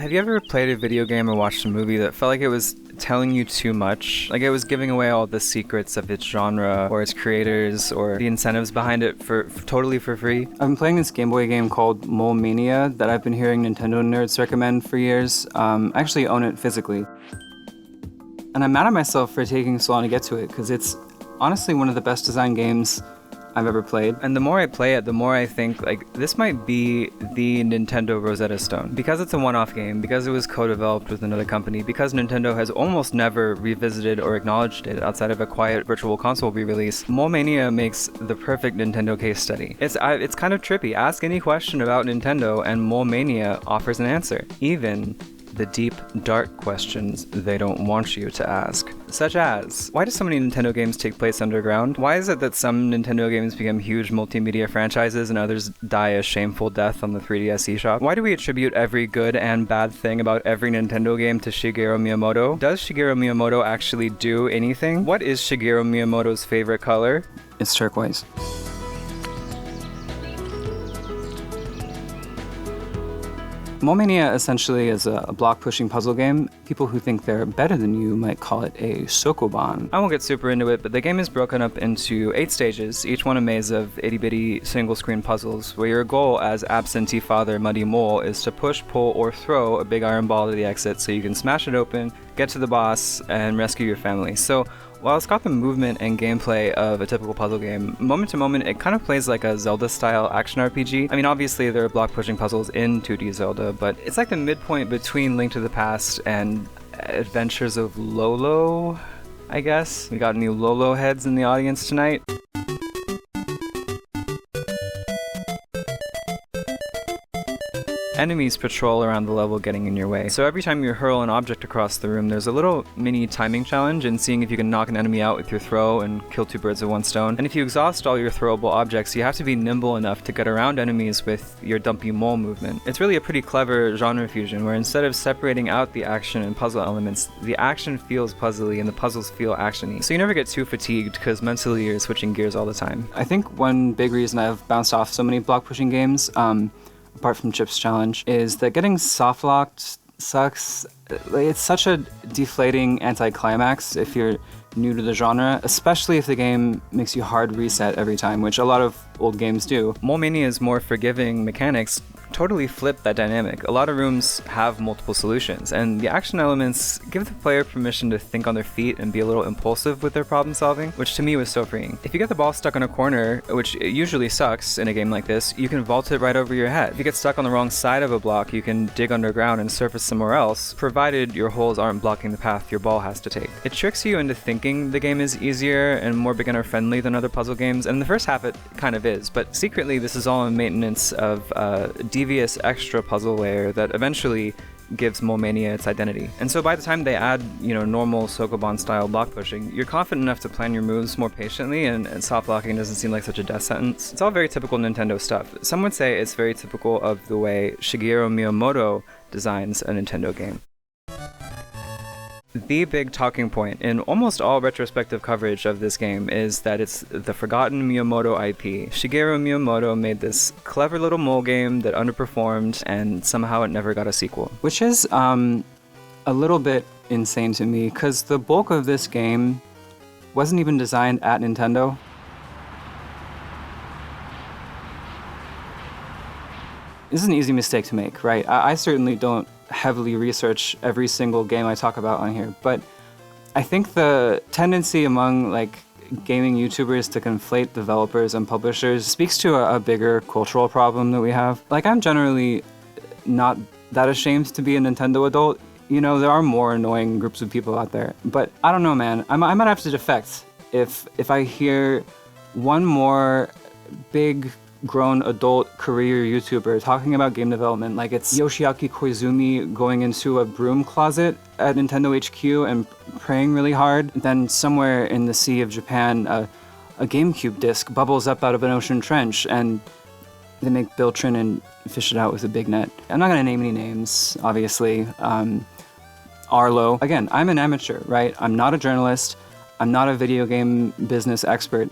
Have you ever played a video game or watched a movie that felt like it was telling you too much? Like it was giving away all the secrets of its genre or its creators or the incentives behind it for totally for free? I've been playing this Game Boy game called Mole Mania that I've been hearing Nintendo nerds recommend for years. I actually own it physically. And I'm mad at myself for taking so long to get to it because it's honestly one of the best designed games I've ever played. And the more I play it, the more I think, like, this might be the Nintendo Rosetta Stone. Because it's a one-off game, because it was co-developed with another company, because Nintendo has almost never revisited or acknowledged it outside of a quiet virtual console re-release, Mole Mania makes the perfect Nintendo case study. It's kind of trippy. Ask any question about Nintendo and Mole Mania offers an answer. Even the deep, dark questions they don't want you to ask. Such as, why do so many Nintendo games take place underground? Why is it that some Nintendo games become huge multimedia franchises and others die a shameful death on the 3DS eShop? Why do we attribute every good and bad thing about every Nintendo game to Shigeru Miyamoto? Does Shigeru Miyamoto actually do anything? What is Shigeru Miyamoto's favorite color? It's turquoise. Mole Mania essentially is a block-pushing puzzle game. People who think they're better than you might call it a sokoban. I won't get super into it, but the game is broken up into 8 stages, each one a maze of itty-bitty single-screen puzzles, where your goal as absentee father Muddy Mole is to push, pull, or throw a big iron ball to the exit so you can smash it open, get to the boss, and rescue your family. So, while it's got the movement and gameplay of a typical puzzle game, moment to moment it kind of plays like a Zelda-style action RPG. I mean, obviously there are block-pushing puzzles in 2D Zelda, but it's like the midpoint between Link to the Past and Adventures of Lolo, I guess. We got any Lolo heads in the audience tonight? Enemies patrol around the level getting in your way. So every time you hurl an object across the room, there's a little mini timing challenge in seeing if you can knock an enemy out with your throw and kill 2 birds with 1 stone. And if you exhaust all your throwable objects, you have to be nimble enough to get around enemies with your dumpy mole movement. It's really a pretty clever genre fusion where instead of separating out the action and puzzle elements, the action feels puzzly and the puzzles feel actiony. So you never get too fatigued because mentally you're switching gears all the time. I think one big reason I've bounced off so many block pushing games, apart from Chip's challenge, is that getting soft-locked sucks. It's such a deflating anticlimax if you're new to the genre, especially if the game makes you hard reset every time, which a lot of old games do. Mole Mania's more forgiving mechanics totally flip that dynamic. A lot of rooms have multiple solutions, and the action elements give the player permission to think on their feet and be a little impulsive with their problem solving, which to me was so freeing. If you get the ball stuck in a corner, which usually sucks in a game like this, you can vault it right over your head. If you get stuck on the wrong side of a block, you can dig underground and surface somewhere else, provided your holes aren't blocking the path your ball has to take. It tricks you into thinking the game is easier and more beginner-friendly than other puzzle games, and in the first half it kind of is, but secretly this is all in maintenance of devious extra puzzle layer that eventually gives Mole Mania its identity. And so by the time they add, normal Sokoban style block pushing, you're confident enough to plan your moves more patiently, and soft blocking doesn't seem like such a death sentence. It's all very typical Nintendo stuff. Some would say it's very typical of the way Shigeru Miyamoto designs a Nintendo game. The big talking point in almost all retrospective coverage of this game is that it's the forgotten Miyamoto IP. Shigeru Miyamoto made this clever little mole game that underperformed, and somehow it never got a sequel. Which is a little bit insane to me, because the bulk of this game wasn't even designed at Nintendo. This is an easy mistake to make, right? I certainly don't heavily research every single game I talk about on here, but I think the tendency among gaming YouTubers to conflate developers and publishers speaks to a bigger cultural problem that we have. I'm generally not that ashamed to be a Nintendo adult. There are more annoying groups of people out there, but I don't know, man. I might have to defect if I hear one more big grown adult career YouTuber talking about game development like it's Yoshiaki Koizumi going into a broom closet at Nintendo HQ and praying really hard. Then somewhere in the sea of Japan, a GameCube disc bubbles up out of an ocean trench and they make Bill Trinan fish it out with a big net. I'm not gonna name any names, obviously. Arlo. Again, I'm an amateur, right? I'm not a journalist. I'm not a video game business expert.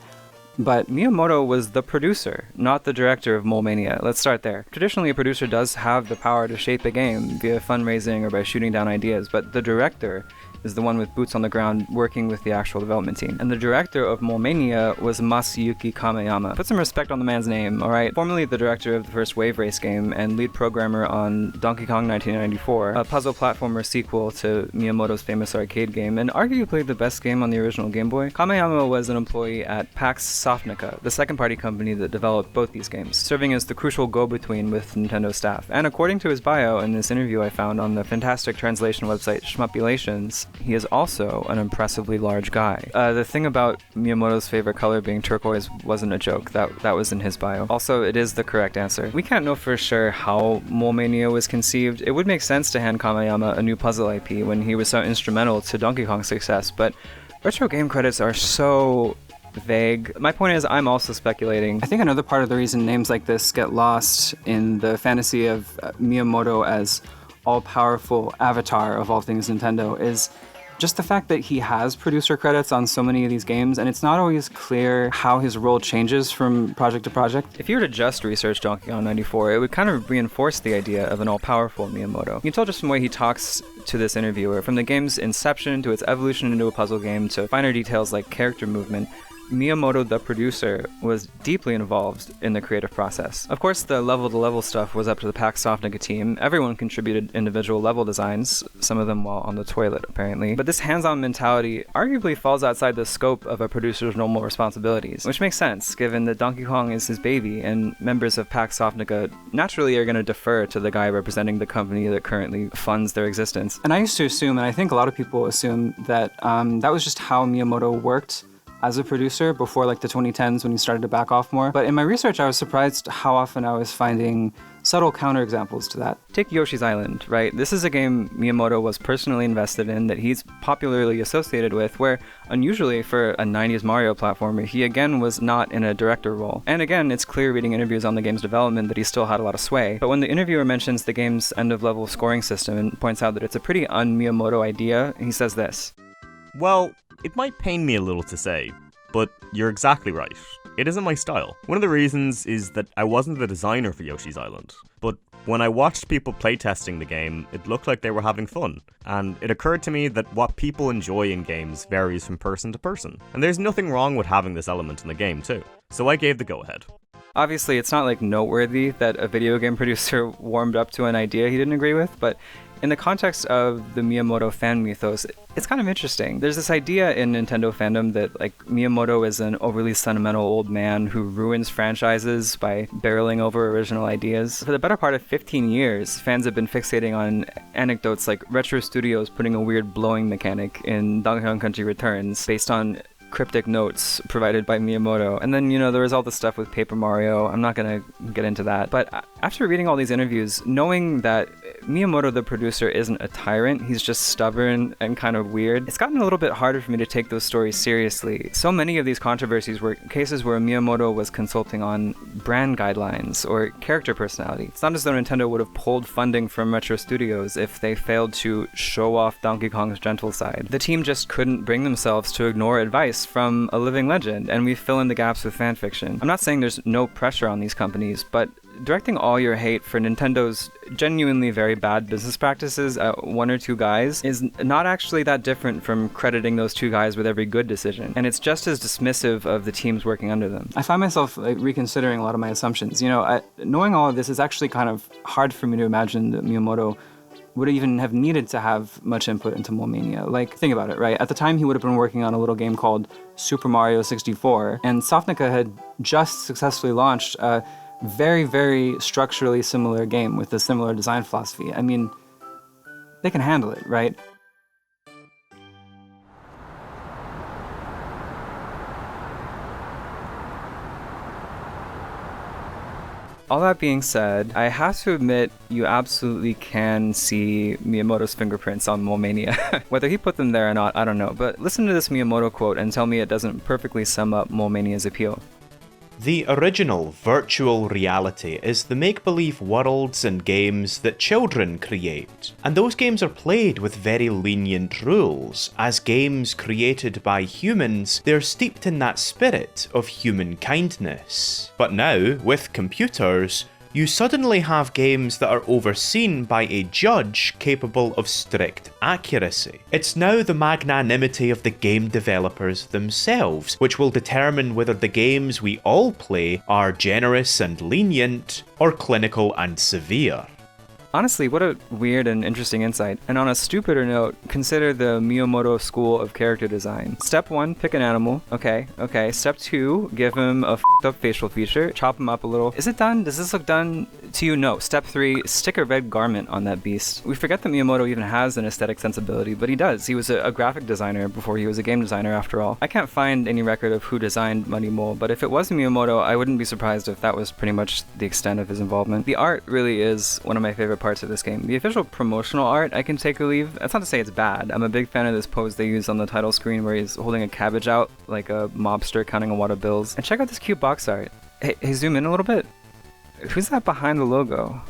But Miyamoto was the producer, not the director of Mole Mania. Let's start there. Traditionally, a producer does have the power to shape a game via fundraising or by shooting down ideas, but the director is the one with boots on the ground working with the actual development team. And the director of Mole Mania was Masayuki Kameyama. Put some respect on the man's name, alright? Formerly the director of the first Wave Race game and lead programmer on Donkey Kong 1994, a puzzle platformer sequel to Miyamoto's famous arcade game, and arguably the best game on the original Game Boy. Kameyama was an employee at Pax Softnica, the second-party company that developed both these games, serving as the crucial go-between with Nintendo staff. And according to his bio in this interview I found on the fantastic translation website Shmupulations, he is also an impressively large guy. The thing about Miyamoto's favorite color being turquoise wasn't a joke. That was in his bio. Also, it is the correct answer. We can't know for sure how Mole Mania was conceived. It would make sense to hand Kameyama a new puzzle IP when he was so instrumental to Donkey Kong's success, but retro game credits are so vague. My point is, I'm also speculating. I think another part of the reason names like this get lost in the fantasy of Miyamoto as all-powerful avatar of all things Nintendo is just the fact that he has producer credits on so many of these games, and it's not always clear how his role changes from project to project. If you were to just research Donkey Kong 94, it would kind of reinforce the idea of an all-powerful Miyamoto. You can tell just from the way he talks to this interviewer, from the game's inception to its evolution into a puzzle game to finer details like character movement, Miyamoto, the producer, was deeply involved in the creative process. Of course, the level-to-level stuff was up to the Pax Softnica team. Everyone contributed individual level designs, some of them while on the toilet, apparently. But this hands-on mentality arguably falls outside the scope of a producer's normal responsibilities, which makes sense, given that Donkey Kong is his baby, and members of Pax Softnica naturally are going to defer to the guy representing the company that currently funds their existence. And I used to assume, and I think a lot of people assume, that that was just how Miyamoto worked as a producer before like the 2010s when he started to back off more. But in my research, I was surprised how often I was finding subtle counterexamples to that. Take Yoshi's Island, right? This is a game Miyamoto was personally invested in, that he's popularly associated with, where unusually for a 90s Mario platformer, he again was not in a director role. And again, it's clear reading interviews on the game's development that he still had a lot of sway. But when the interviewer mentions the game's end-of-level scoring system and points out that it's a pretty un-Miyamoto idea, he says this. Well, it might pain me a little to say, but you're exactly right. It isn't my style. One of the reasons is that I wasn't the designer for Yoshi's Island, but when I watched people playtesting the game, it looked like they were having fun, and it occurred to me that what people enjoy in games varies from person to person, and there's nothing wrong with having this element in the game too. So I gave the go-ahead. Obviously, it's not like noteworthy that a video game producer warmed up to an idea he didn't agree with, but in the context of the Miyamoto fan mythos, it's kind of interesting. There's this idea in Nintendo fandom that like Miyamoto is an overly sentimental old man who ruins franchises by barreling over original ideas. For the better part of 15 years, fans have been fixating on anecdotes like Retro Studios putting a weird blowing mechanic in Donkey Kong Country Returns based on cryptic notes provided by Miyamoto. And then, there was all the stuff with Paper Mario. I'm not gonna get into that. But after reading all these interviews, knowing that Miyamoto, the producer, isn't a tyrant, he's just stubborn and kind of weird, it's gotten a little bit harder for me to take those stories seriously. So many of these controversies were cases where Miyamoto was consulting on brand guidelines or character personality. It's not as though Nintendo would have pulled funding from Retro Studios if they failed to show off Donkey Kong's gentle side. The team just couldn't bring themselves to ignore advice from a living legend, and we fill in the gaps with fanfiction. I'm not saying there's no pressure on these companies, but directing all your hate for Nintendo's genuinely very bad business practices at one or two guys is not actually that different from crediting those two guys with every good decision, and it's just as dismissive of the teams working under them. I find myself reconsidering a lot of my assumptions. Knowing all of this, is actually kind of hard for me to imagine that Miyamoto would even have needed to have much input into Mole Mania. Think about it, right? At the time, he would have been working on a little game called Super Mario 64, and Softnica had just successfully launched a very, very structurally similar game with a similar design philosophy. I mean, they can handle it, right? All that being said, I have to admit you absolutely can see Miyamoto's fingerprints on Mole Mania. Whether he put them there or not, I don't know. But listen to this Miyamoto quote and tell me it doesn't perfectly sum up Mole Mania's appeal. The original virtual reality is the make-believe worlds and games that children create, and those games are played with very lenient rules. As games created by humans, they're steeped in that spirit of human kindness. But now, with computers, you suddenly have games that are overseen by a judge capable of strict accuracy. It's now the magnanimity of the game developers themselves which will determine whether the games we all play are generous and lenient, or clinical and severe. Honestly, what a weird and interesting insight. And on a stupider note, consider the Miyamoto school of character design. Step 1, pick an animal. Okay. Step 2, give him a f***ed up facial feature. Chop him up a little. Is it done? Does this look done to you? No. Step 3, stick a red garment on that beast. We forget that Miyamoto even has an aesthetic sensibility, but he does. He was a graphic designer before he was a game designer, after all. I can't find any record of who designed Muddy Mole, but if it was Miyamoto, I wouldn't be surprised if that was pretty much the extent of his involvement. The art really is one of my favorite parts of this game. The official promotional art, I can take or leave. That's not to say it's bad. I'm a big fan of this pose they use on the title screen where he's holding a cabbage out like a mobster counting a wad of bills. And check out this cute box art. Hey, zoom in a little bit. Who's that behind the logo?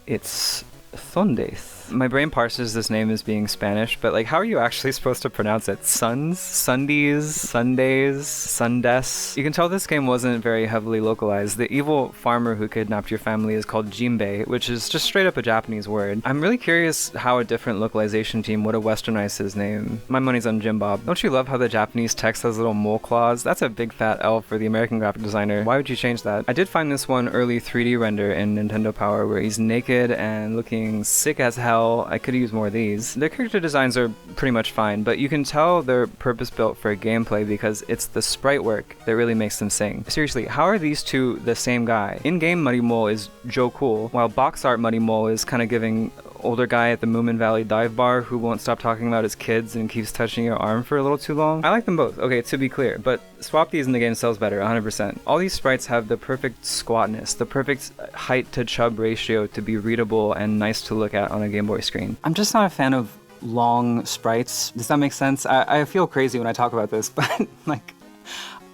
It's Thondes. My brain parses this name as being Spanish, but like, how are you actually supposed to pronounce it? Suns? Sundays? Sundays? Sundes? You can tell this game wasn't very heavily localized. The evil farmer who kidnapped your family is called Jinbei, which is just straight up a Japanese word. I'm really curious how a different localization team would have westernized his name. My money's on Jim Bob. Don't you love how the Japanese text has little mole claws? That's a big fat L for the American graphic designer. Why would you change that? I did find this one early 3D render in Nintendo Power where he's naked and looking sick as hell. I could use more of these. Their character designs are pretty much fine, but you can tell they're purpose-built for gameplay because it's the sprite work that really makes them sing. Seriously, how are these two the same guy? In-game Muddy Mole is Joe Cool, while box art Muddy Mole is kind of giving older guy at the Moomin Valley dive bar who won't stop talking about his kids and keeps touching your arm for a little too long. I like them both, okay, to be clear, but swap these and the game sells better, 100%. All these sprites have the perfect squatness, the perfect height to chub ratio to be readable and nice to look at on a Game Boy screen. I'm just not a fan of long sprites. Does that make sense? I feel crazy when I talk about this, but like,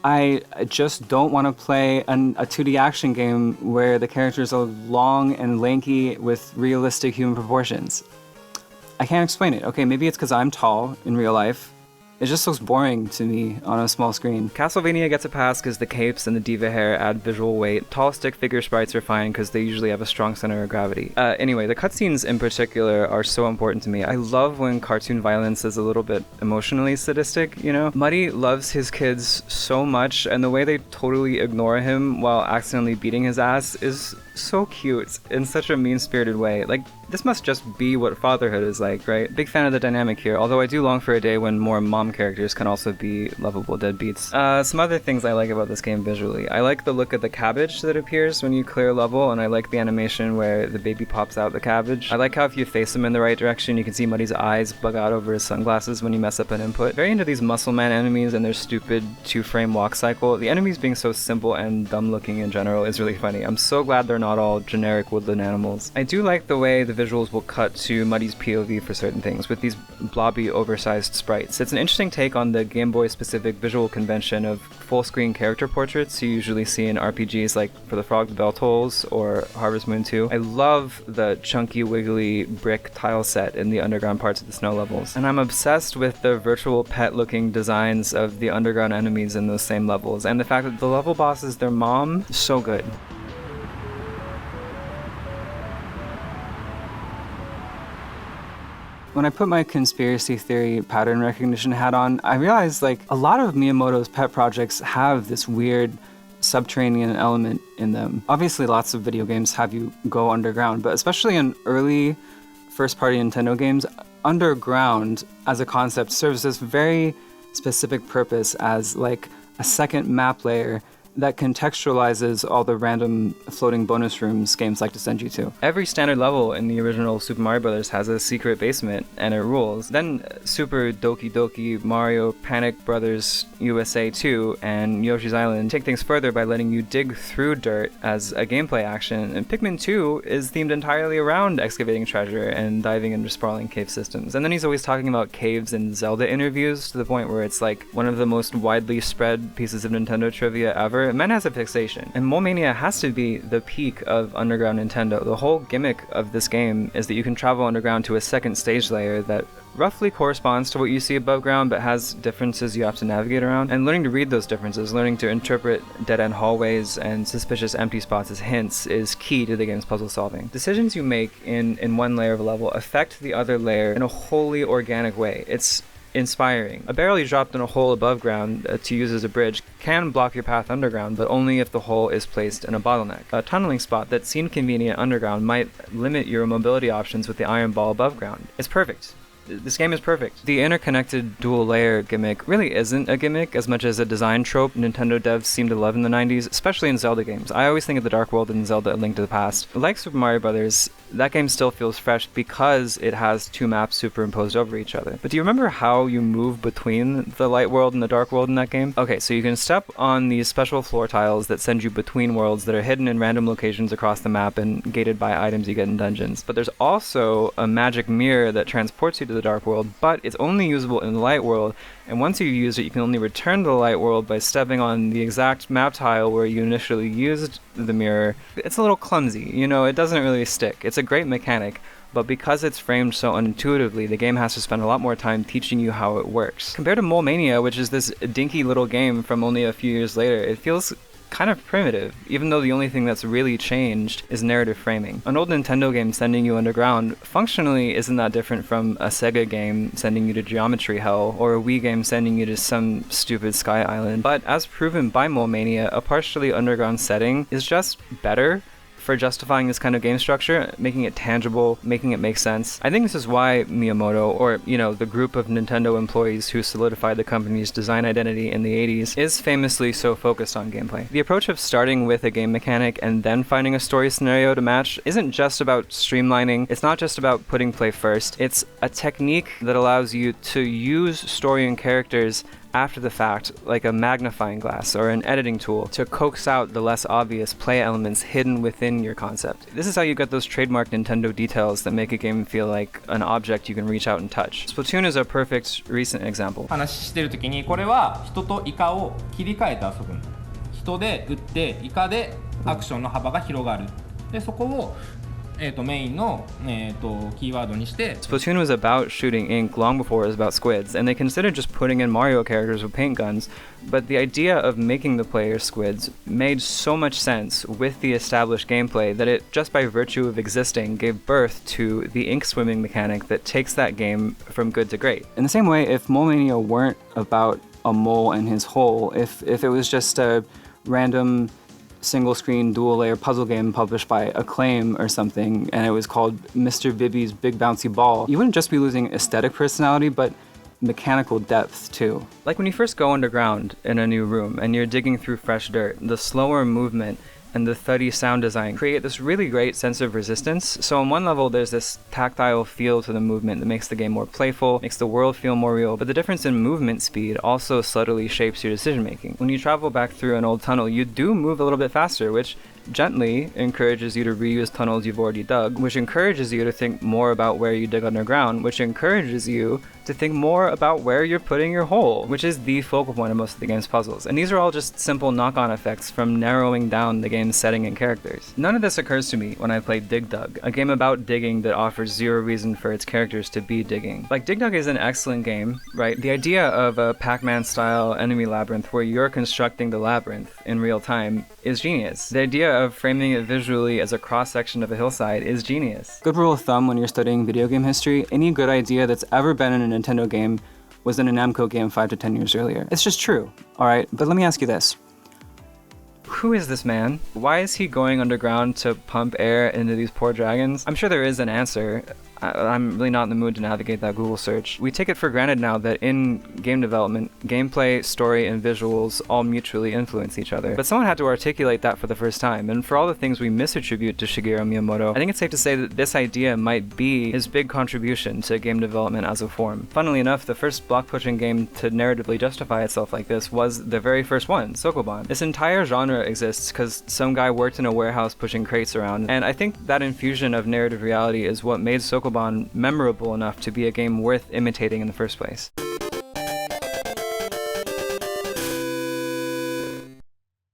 I just don't want to play a 2D action game where the characters are long and lanky with realistic human proportions. I can't explain it. Okay, maybe it's because I'm tall in real life. It just looks boring to me on a small screen. Castlevania gets a pass because the capes and the diva hair add visual weight. Tall stick figure sprites are fine because they usually have a strong center of gravity. Anyway, the cutscenes in particular are so important to me. I love when cartoon violence is a little bit emotionally sadistic, you know? Muddy loves his kids so much, and the way they totally ignore him while accidentally beating his ass is so cute in such a mean-spirited way. Like, this must just be what fatherhood is like, right? Big fan of the dynamic here, although I do long for a day when more mom characters can also be lovable deadbeats. Some other things I like about this game visually. I like the look of the cabbage that appears when you clear a level, and I like the animation where the baby pops out the cabbage. I like how if you face him in the right direction, you can see Muddy's eyes bug out over his sunglasses when you mess up an input. Very into these muscle man enemies and their stupid 2-frame walk cycle. The enemies being so simple and dumb looking in general is really funny. I'm so glad they're not all generic woodland animals. I do like the way the visuals will cut to Muddy's POV for certain things with these blobby oversized sprites. It's an interesting take on the Game Boy specific visual convention of full screen character portraits you usually see in RPGs like For the Frog the Bell Tolls or Harvest Moon 2. I love the chunky wiggly brick tile set in the underground parts of the snow levels, and I'm obsessed with the virtual pet looking designs of the underground enemies in those same levels, and the fact that the level boss is their mom, so good. When I put my conspiracy theory pattern recognition hat on, I realized like a lot of Miyamoto's pet projects have this weird subterranean element in them. Obviously lots of video games have you go underground, but especially in early first-party Nintendo games, underground as a concept serves this very specific purpose as like a second map layer that contextualizes all the random floating bonus rooms games like to send you to. Every standard level in the original Super Mario Bros. Has a secret basement, and it rules. Then Super Doki Doki Mario Panic Brothers USA 2 and Yoshi's Island take things further by letting you dig through dirt as a gameplay action, and Pikmin 2 is themed entirely around excavating treasure and diving into sprawling cave systems. And then he's always talking about caves in Zelda interviews to the point where it's like one of the most widely spread pieces of Nintendo trivia ever. Man has a fixation, and Mole Mania has to be the peak of underground Nintendo. The whole gimmick of this game is that you can travel underground to a second stage layer that roughly corresponds to what you see above ground, but has differences you have to navigate around. And learning to read those differences, learning to interpret dead-end hallways and suspicious empty spots as hints is key to the game's puzzle solving. Decisions you make in one layer of a level affect the other layer in a wholly organic way. It's inspiring. A barrel you dropped in a hole above ground to use as a bridge can block your path underground, but only if the hole is placed in a bottleneck. A tunneling spot that seemed convenient underground might limit your mobility options with the iron ball above ground. It's perfect. This game is perfect. The interconnected dual layer gimmick really isn't a gimmick as much as a design trope Nintendo devs seem to love in the 90s, especially in Zelda games. I always think of the Dark World in Zelda: A Link to the Past. Like Super Mario Bros., that game still feels fresh because it has two maps superimposed over each other. But do you remember how you move between the light world and the dark world in that game? Okay, so you can step on these special floor tiles that send you between worlds that are hidden in random locations across the map and gated by items you get in dungeons. But there's also a magic mirror that transports you to the dark world, but it's only usable in the light world, and once you use it, you can only return to the light world by stepping on the exact map tile where you initially used the mirror. It's a little clumsy, it doesn't really stick. It's a great mechanic, but because it's framed so unintuitively, the game has to spend a lot more time teaching you how it works. Compared to Mole Mania, which is this dinky little game from only a few years later, it feels kind of primitive, even though the only thing that's really changed is narrative framing. An old Nintendo game sending you underground functionally isn't that different from a Sega game sending you to Geometry Hell, or a Wii game sending you to some stupid Sky Island. But as proven by Mole Mania, a partially underground setting is just better for justifying this kind of game structure, making it tangible, making it make sense. I think this is why Miyamoto, or the group of Nintendo employees who solidified the company's design identity in the 80s, is famously so focused on gameplay. The approach of starting with a game mechanic and then finding a story scenario to match isn't just about streamlining, it's not just about putting play first, it's a technique that allows you to use story and characters after the fact, like a magnifying glass or an editing tool, to coax out the less obvious play elements hidden within your concept. This is how you get those trademark Nintendo details that make a game feel like an object you can reach out and touch. Splatoon is a perfect recent example. 話してる時にこれは人とイカを切り替えて遊ぶ。人で撃ってイカでアクションの幅が広がる。でそこをメインのキーワードにして。Splatoon was about shooting ink long before it was about squids, and they considered just putting in Mario characters with paint guns, but the idea of making the players squids made so much sense with the established gameplay that it, just by virtue of existing, gave birth to the ink swimming mechanic that takes that game from good to great. In the same way, if Mole Mania weren't about a mole and his hole, if it was just a random single-screen dual-layer puzzle game published by Acclaim or something, and it was called Mr. Bibby's Big Bouncy Ball, you wouldn't just be losing aesthetic personality, but mechanical depth too. Like when you first go underground in a new room and you're digging through fresh dirt, the slower movement and the thuddy sound design create this really great sense of resistance. So on one level, there's this tactile feel to the movement that makes the game more playful, makes the world feel more real, but the difference in movement speed also subtly shapes your decision making. When you travel back through an old tunnel, you do move a little bit faster, which gently encourages you to reuse tunnels you've already dug, which encourages you to think more about where you dig underground, which encourages you to think more about where you're putting your hole, which is the focal point of most of the game's puzzles. And these are all just simple knock-on effects from narrowing down the game's setting and characters. None of this occurs to me when I play Dig Dug, a game about digging that offers zero reason for its characters to be digging. Like, Dig Dug is an excellent game, right? The idea of a Pac-Man style enemy labyrinth where you're constructing the labyrinth in real time is genius. The idea of framing it visually as a cross-section of a hillside is genius. Good rule of thumb when you're studying video game history, any good idea that's ever been in a Nintendo game was in a Namco game 5 to 10 years earlier. It's just true, alright? But let me ask you this. Who is this man? Why is he going underground to pump air into these poor dragons? I'm sure there is an answer. I'm really not in the mood to navigate that Google search. We take it for granted now that in game development, gameplay, story, and visuals all mutually influence each other. But someone had to articulate that for the first time, and for all the things we misattribute to Shigeru Miyamoto, I think it's safe to say that this idea might be his big contribution to game development as a form. Funnily enough, the first block-pushing game to narratively justify itself like this was the very first one, Sokoban. This entire genre exists because some guy worked in a warehouse pushing crates around, and I think that infusion of narrative reality is what made Sokoban memorable enough to be a game worth imitating in the first place.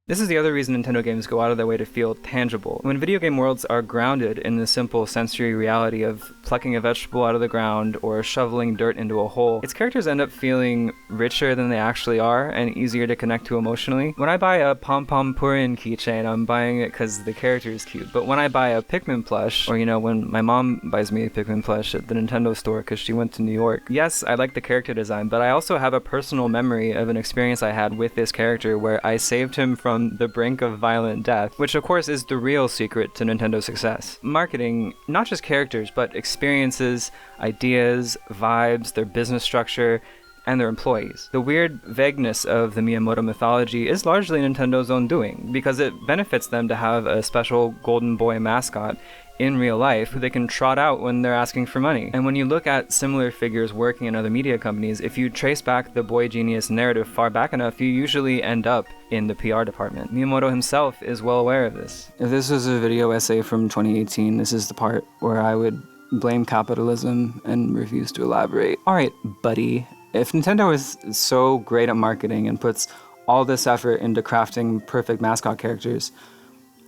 This is the other reason Nintendo games go out of their way to feel tangible. When video game worlds are grounded in the simple sensory reality of plucking a vegetable out of the ground or shoveling dirt into a hole, its characters end up feeling richer than they actually are and easier to connect to emotionally. When I buy a Pom Pom Purin keychain, I'm buying it because the character is cute. But when I buy a Pikmin plush, or when my mom buys me a Pikmin plush at the Nintendo store because she went to New York, yes, I like the character design, but I also have a personal memory of an experience I had with this character where I saved him from the brink of violent death, which of course is the real secret to Nintendo's success. Marketing, not just characters, but experiences, ideas, vibes, their business structure, and their employees. The weird vagueness of the Miyamoto mythology is largely Nintendo's own doing, because it benefits them to have a special golden boy mascot in real life who they can trot out when they're asking for money. And when you look at similar figures working in other media companies, if you trace back the boy genius narrative far back enough, you usually end up in the PR department. Miyamoto himself is well aware of this. If this was a video essay from 2018, this is the part where I would blame capitalism and refuse to elaborate. Alright, buddy, if Nintendo is so great at marketing and puts all this effort into crafting perfect mascot characters,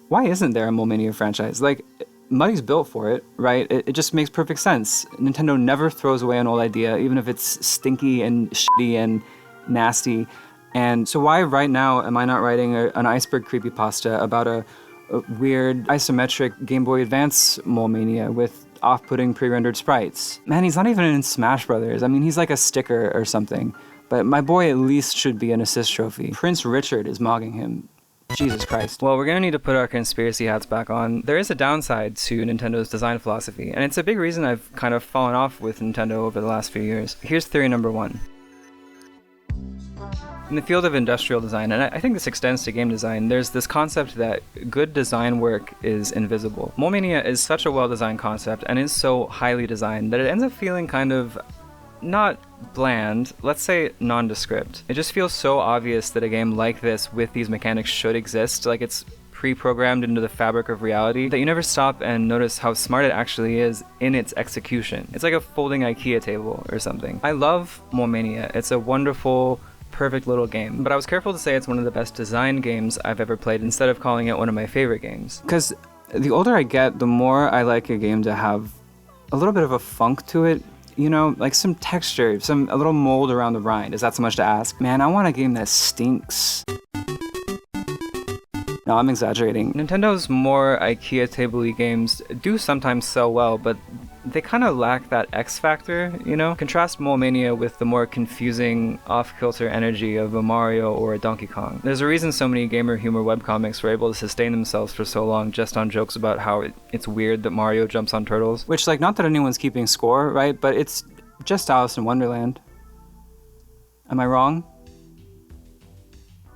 why isn't there a Mole Mania franchise? Muddy's built for it, right? It just makes perfect sense. Nintendo never throws away an old idea, even if it's stinky and shitty and nasty. And so why right now am I not writing an iceberg creepypasta about a weird isometric Game Boy Advance Mole Mania with off-putting pre-rendered sprites? Man, he's not even in Smash Brothers. I mean, he's like a sticker or something. But my boy at least should be an assist trophy. Prince Richard is mogging him. Jesus Christ. Well, we're gonna need to put our conspiracy hats back on. There is a downside to Nintendo's design philosophy, and it's a big reason I've kind of fallen off with Nintendo over the last few years. Here's theory number one. In the field of industrial design, and I think this extends to game design, there's this concept that good design work is invisible. Mole Mania is such a well-designed concept and is so highly designed that it ends up feeling kind of not bland, let's say nondescript. It just feels so obvious that a game like this with these mechanics should exist, like it's pre-programmed into the fabric of reality, that you never stop and notice how smart it actually is in its execution. It's like a folding IKEA table or something. I love Mole Mania. It's a wonderful, perfect little game, but I was careful to say it's one of the best designed games I've ever played instead of calling it one of my favorite games. Because the older I get, the more I like a game to have a little bit of a funk to it. Like some texture, a little mold around the rind. Is that so much to ask? Man, I want a game that stinks. No, I'm exaggerating. Nintendo's more IKEA table-y games do sometimes sell well, but they kind of lack that X factor, Contrast Mole Mania with the more confusing, off-kilter energy of a Mario or a Donkey Kong. There's a reason so many gamer humor webcomics were able to sustain themselves for so long just on jokes about how it's weird that Mario jumps on turtles. Which, not that anyone's keeping score, right? But it's just Alice in Wonderland. Am I wrong?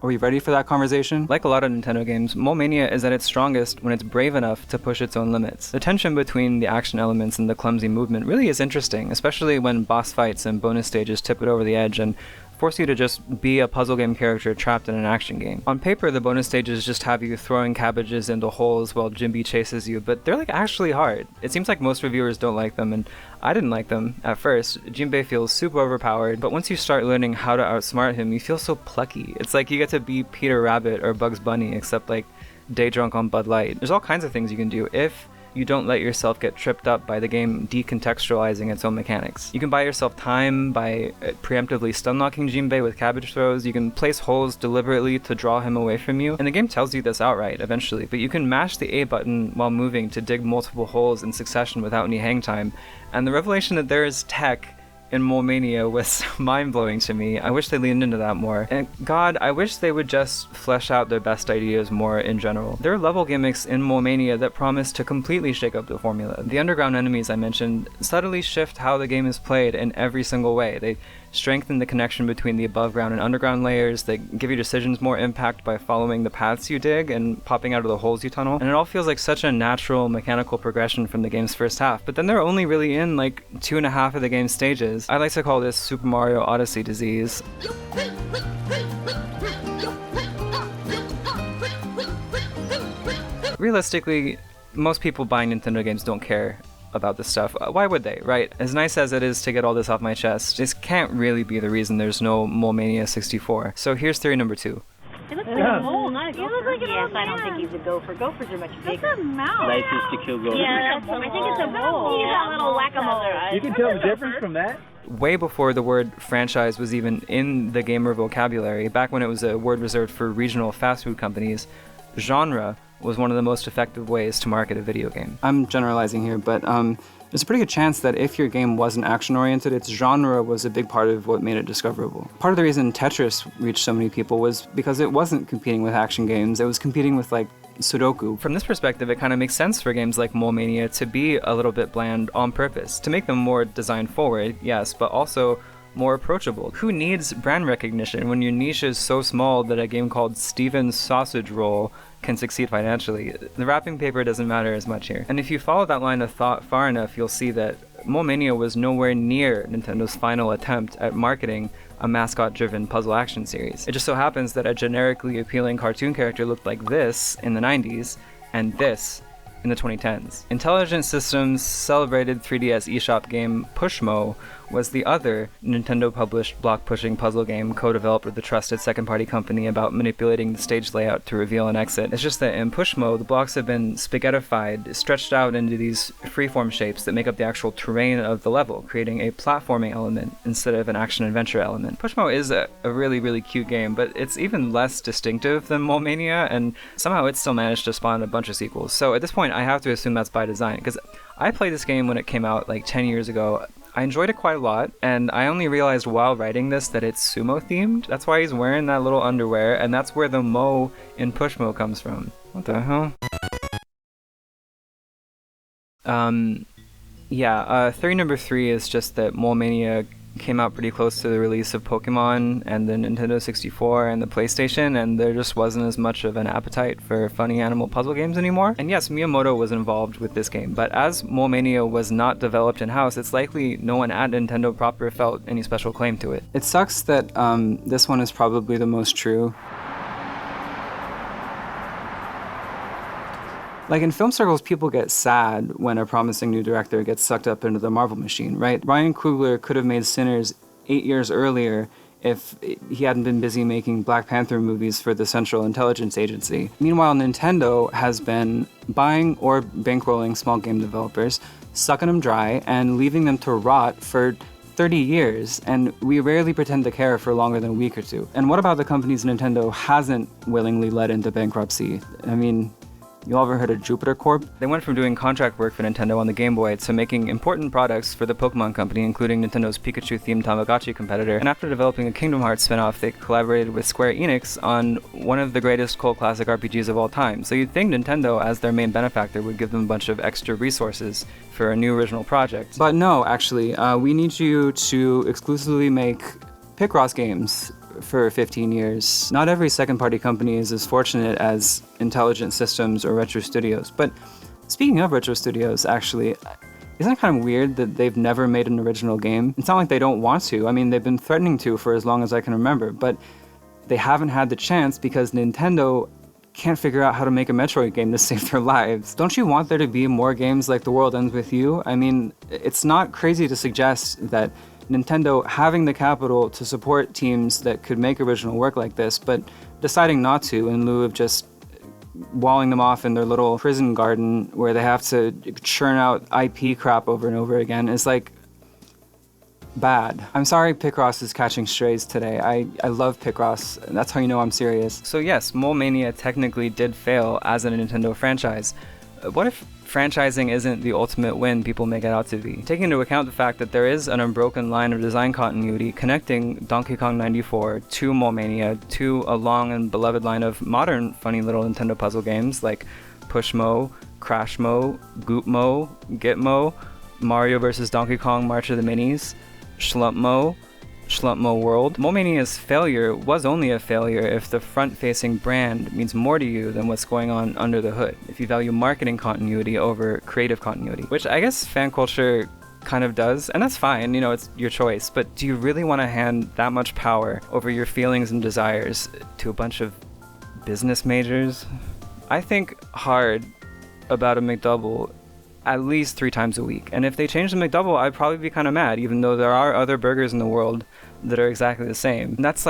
Are we ready for that conversation? Like a lot of Nintendo games, Mole Mania is at its strongest when it's brave enough to push its own limits. The tension between the action elements and the clumsy movement really is interesting, especially when boss fights and bonus stages tip it over the edge and force you to just be a puzzle game character trapped in an action game. On paper, the bonus stages just have you throwing cabbages into holes while Jimby chases you, but they're actually hard. It seems like most reviewers don't like them, and I didn't like them at first. Jinbei feels super overpowered, but once you start learning how to outsmart him, you feel so plucky. It's like you get to be Peter Rabbit or Bugs Bunny, except day drunk on Bud Light. There's all kinds of things you can do if you don't let yourself get tripped up by the game decontextualizing its own mechanics. You can buy yourself time by preemptively stunlocking Jinbei with cabbage throws. You can place holes deliberately to draw him away from you, and the game tells you this outright eventually, but you can mash the A button while moving to dig multiple holes in succession without any hang time, and the revelation that there is tech in Mole Mania was mind-blowing to me. I wish they leaned into that more. And God, I wish they would just flesh out their best ideas more in general. There are level gimmicks in Mole Mania that promise to completely shake up the formula. The underground enemies I mentioned subtly shift how the game is played in every single way. They strengthen the connection between the above ground and underground layers. They give your decisions more impact by following the paths you dig and popping out of the holes you tunnel. And it all feels like such a natural mechanical progression from the game's first half. But then they're only really in like 2.5 of the game's stages. I like to call this Super Mario Odyssey disease. Realistically, most people buying Nintendo games don't care about this stuff. Why would they, right? As nice as it is to get all this off my chest, this can't really be the reason there's no Mole Mania 64. So here's theory number 2. It looks like a mole, not a gopher. It looks like yes, I don't think he's a gopher. Gophers are much bigger. That's a mouse. License to kill gophers. Yeah, I think it's a mole. He's a little whack-a-mole. You can tell the difference from that? Way before the word franchise was even in the gamer vocabulary, back when it was a word reserved for regional fast food companies, genre was one of the most effective ways to market a video game. I'm generalizing here, but there's a pretty good chance that if your game wasn't action-oriented, its genre was a big part of what made it discoverable. Part of the reason Tetris reached so many people was because it wasn't competing with action games, it was competing with like Sudoku. From this perspective, it kind of makes sense for games like Mole Mania to be a little bit bland on purpose, to make them more design-forward, yes, but also more approachable. Who needs brand recognition when your niche is so small that a game called Steven's Sausage Roll can succeed financially? The wrapping paper doesn't matter as much here. And if you follow that line of thought far enough, you'll see that Mole Mania was nowhere near Nintendo's final attempt at marketing a mascot-driven puzzle action series. It just so happens that a generically appealing cartoon character looked like this in the 90s, and this in the 2010s. Intelligent Systems' celebrated 3DS eShop game Pushmo was the other Nintendo-published block-pushing puzzle game co-developed with the trusted second-party company about manipulating the stage layout to reveal an exit. It's just that in Pushmo, the blocks have been spaghettified, stretched out into these freeform shapes that make up the actual terrain of the level, creating a platforming element instead of an action-adventure element. Pushmo is a really, really cute game, but it's even less distinctive than Mole Mania, and somehow it still managed to spawn a bunch of sequels. So at this point, I have to assume that's by design, because I played this game when it came out like 10 years ago. I enjoyed it quite a lot, and I only realized while writing this that it's sumo themed. That's why he's wearing that little underwear, and that's where the Mo in Pushmo comes from. What the hell? Theory number 3 is just that Mole Mania came out pretty close to the release of Pokemon and the Nintendo 64 and the PlayStation, and there just wasn't as much of an appetite for funny animal puzzle games anymore. And yes, Miyamoto was involved with this game, but as Mole Mania was not developed in-house, it's likely no one at Nintendo proper felt any special claim to it. It sucks that this one is probably the most true. Like in film circles, people get sad when a promising new director gets sucked up into the Marvel machine, right? Ryan Coogler could have made Sinners 8 years earlier if he hadn't been busy making Black Panther movies for the Central Intelligence Agency. Meanwhile, Nintendo has been buying or bankrolling small game developers, sucking them dry, and leaving them to rot for 30 years, and we rarely pretend to care for longer than a week or two. And what about the companies Nintendo hasn't willingly led into bankruptcy? I mean, you all ever heard of Jupiter Corp? They went from doing contract work for Nintendo on the Game Boy to making important products for the Pokemon Company, including Nintendo's Pikachu-themed Tamagotchi competitor. And after developing a Kingdom Hearts spin-off, they collaborated with Square Enix on one of the greatest cult classic RPGs of all time. So you'd think Nintendo, as their main benefactor, would give them a bunch of extra resources for a new original project. But no, actually, we need you to exclusively make Picross games for 15 years. Not every second-party company is as fortunate as Intelligent Systems or Retro Studios. But speaking of Retro Studios, actually, isn't it kind of weird that they've never made an original game? It's not like they don't want to. I mean, they've been threatening to for as long as I can remember, but they haven't had the chance because Nintendo can't figure out how to make a Metroid game to save their lives. Don't you want there to be more games like The World Ends With You? I mean, it's not crazy to suggest that Nintendo having the capital to support teams that could make original work like this, but deciding not to in lieu of just walling them off in their little prison garden where they have to churn out IP crap over and over again is like bad. I'm sorry Picross is catching strays today. I love Picross, and that's how you know I'm serious. So yes, Mole Mania technically did fail as a Nintendo franchise, What if franchising isn't the ultimate win people make it out to be? Taking into account the fact that there is an unbroken line of design continuity connecting Donkey Kong 94 to Mole Mania to a long and beloved line of modern funny little Nintendo puzzle games like Pushmo, Crashmo, Goopmo, Gitmo, Mario vs. Donkey Kong March of the Minis, Schlumpmo World. Mole Mania's failure was only a failure if the front-facing brand means more to you than what's going on under the hood, if you value marketing continuity over creative continuity, which I guess fan culture kind of does, and that's fine, it's your choice, but do you really want to hand that much power over your feelings and desires to a bunch of business majors? I think hard about a McDouble at least 3 times a week. And if they change the McDouble, I'd probably be kind of mad, even though there are other burgers in the world that are exactly the same. And that's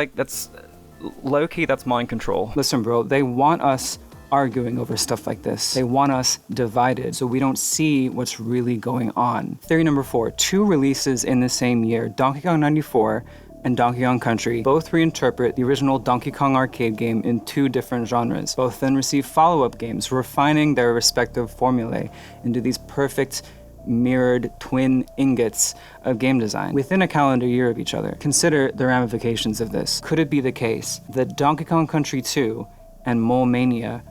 low-key, that's mind control. Listen, bro, they want us arguing over stuff like this. They want us divided so we don't see what's really going on. Theory number 4, 2 releases in the same year, Donkey Kong 94 and Donkey Kong Country, both reinterpret the original Donkey Kong arcade game in 2 different genres. Both then receive follow-up games, refining their respective formulae into these perfect mirrored twin ingots of game design within a calendar year of each other. Consider the ramifications of this. Could it be the case that Donkey Kong Country 2 and Mole Mania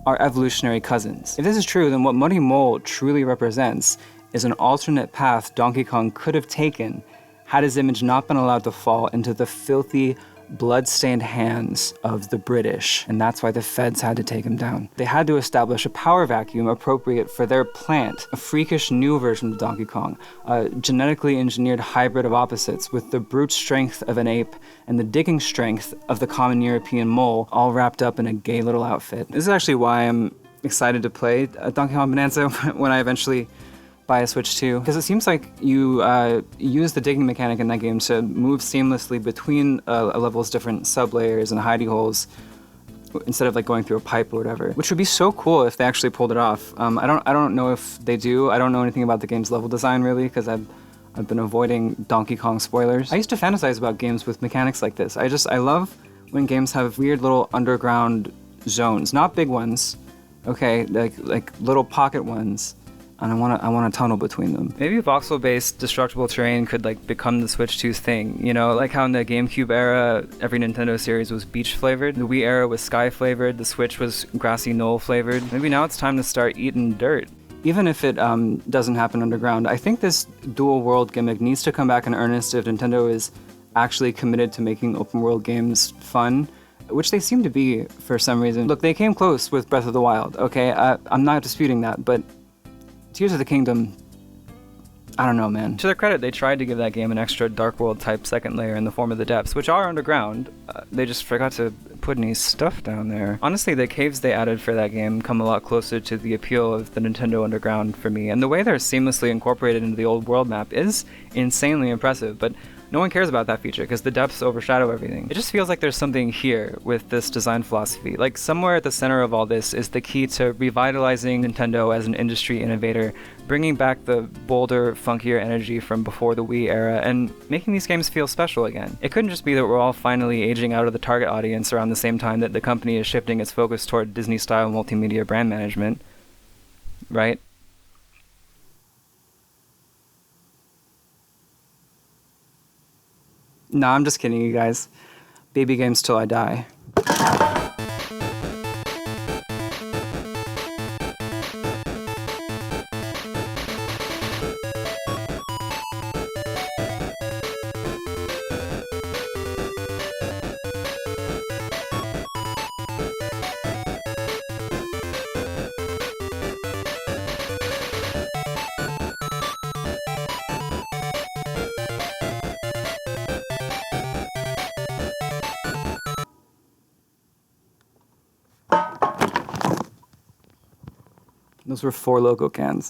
are evolutionary cousins? If this is true, then what Muddy Mole truly represents is an alternate path Donkey Kong could have taken had his image not been allowed to fall into the filthy, blood-stained hands of the British, and that's why the feds had to take him down. They had to establish a power vacuum appropriate for their plant, a freakish new version of Donkey Kong, a genetically engineered hybrid of opposites with the brute strength of an ape and the digging strength of the common European mole, all wrapped up in a gay little outfit. This is actually why I'm excited to play Donkey Kong Bonanza when I eventually buy a Switch 2, because it seems like you use the digging mechanic in that game to move seamlessly between a level's different sub-layers and hidey holes instead of like going through a pipe or whatever, which would be so cool if they actually pulled it off. I don't know if they do. I don't know anything about the game's level design really, because I've been avoiding Donkey Kong spoilers. I used to fantasize about games with mechanics like this. I love when games have weird little underground zones, not big ones, okay, like little pocket ones. And I want a tunnel between them. Maybe voxel-based destructible terrain could become the Switch 2's thing. Like how in the GameCube era, every Nintendo series was beach flavored. The Wii era was sky flavored. The Switch was grassy knoll flavored. Maybe now it's time to start eating dirt. Even if it doesn't happen underground, I think this dual world gimmick needs to come back in earnest if Nintendo is actually committed to making open world games fun, which they seem to be for some reason. Look, they came close with Breath of the Wild, okay? I'm not disputing that, but Tears of the Kingdom, I don't know, man. To their credit, they tried to give that game an extra Dark World type second layer in the form of the depths, which are underground. They just forgot to put any stuff down there. Honestly, the caves they added for that game come a lot closer to the appeal of the Nintendo Underground for me, and the way they're seamlessly incorporated into the old world map is insanely impressive, but no one cares about that feature because the depths overshadow everything. It just feels like there's something here with this design philosophy. Like somewhere at the center of all this is the key to revitalizing Nintendo as an industry innovator, bringing back the bolder, funkier energy from before the Wii era, and making these games feel special again. It couldn't just be that we're all finally aging out of the target audience around the same time that the company is shifting its focus toward Disney-style multimedia brand management, right? No, I'm just kidding, you guys. Baby games till I die. Those were 4 Loco cans.